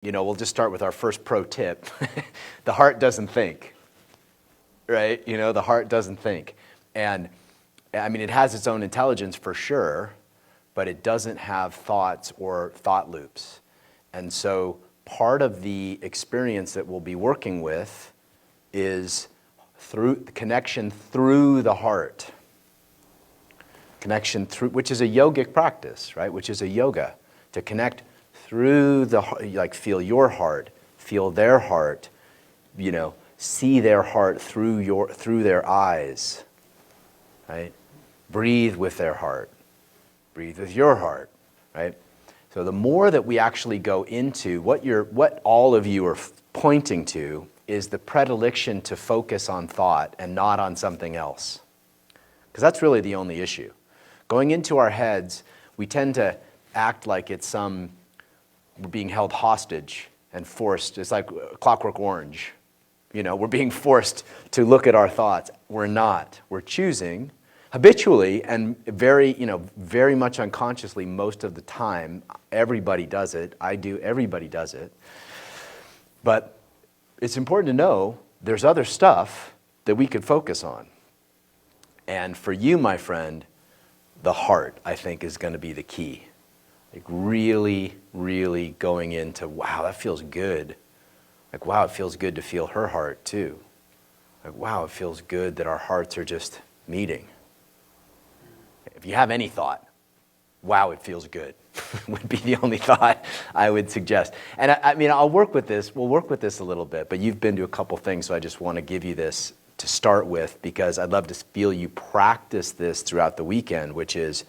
we'll just start with our first pro tip. The heart doesn't think, right? The heart doesn't think. And I mean, it has its own intelligence for sure, but it doesn't have thoughts or thought loops. And so part of the experience that we'll be working with is through the connection through the heart. Connection through, which is a yogic practice, right? Which is a yoga. To connect through the, like feel your heart, feel their heart, see their heart through their eyes, right? Breathe with their heart. Breathe with your heart, right? So the more that we actually go into what all of you are pointing to is the predilection to focus on thought and not on something else. Because that's really the only issue. Going into our heads, we tend to act like it's we're being held hostage and forced. It's like Clockwork Orange. We're being forced to look at our thoughts. We're not. We're choosing habitually and very much unconsciously most of the time. Everybody does it. I do. Everybody does it. But it's important to know there's other stuff that we could focus on. And for you, my friend, the heart, I think, is going to be the key. Like really, really going into, wow, that feels good. Like, wow, it feels good to feel her heart too. Like, wow, it feels good that our hearts are just meeting. If you have any thought, wow, it feels good, would be the only thought I would suggest. And I mean, we'll work with this a little bit, but you've been to a couple things, so I just want to give you this to start with, because I'd love to feel you practice this throughout the weekend, which is,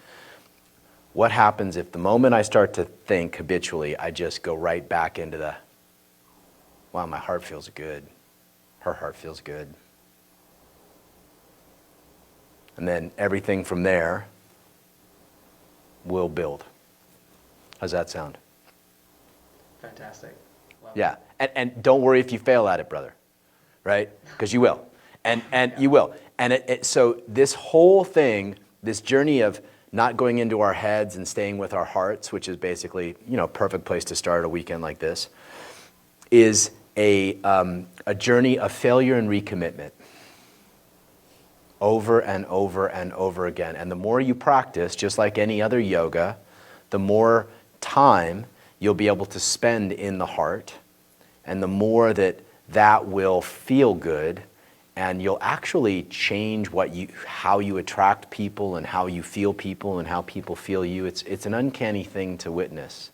what happens if the moment I start to think habitually, I just go right back into the, wow, my heart feels good. Her heart feels good. And then everything from there will build. How's that sound? Fantastic. Wow. Yeah, and don't worry if you fail at it, brother, right? Because you will, and you will. And so this whole thing, this journey of not going into our heads and staying with our hearts, which is basically, perfect place to start a weekend like this, is a journey of failure and recommitment. Over and over and over again. And the more you practice, just like any other yoga, the more time you'll be able to spend in the heart, and the more that will feel good, and you'll actually change how you attract people and how you feel people and how people feel you. It's an uncanny thing to witness.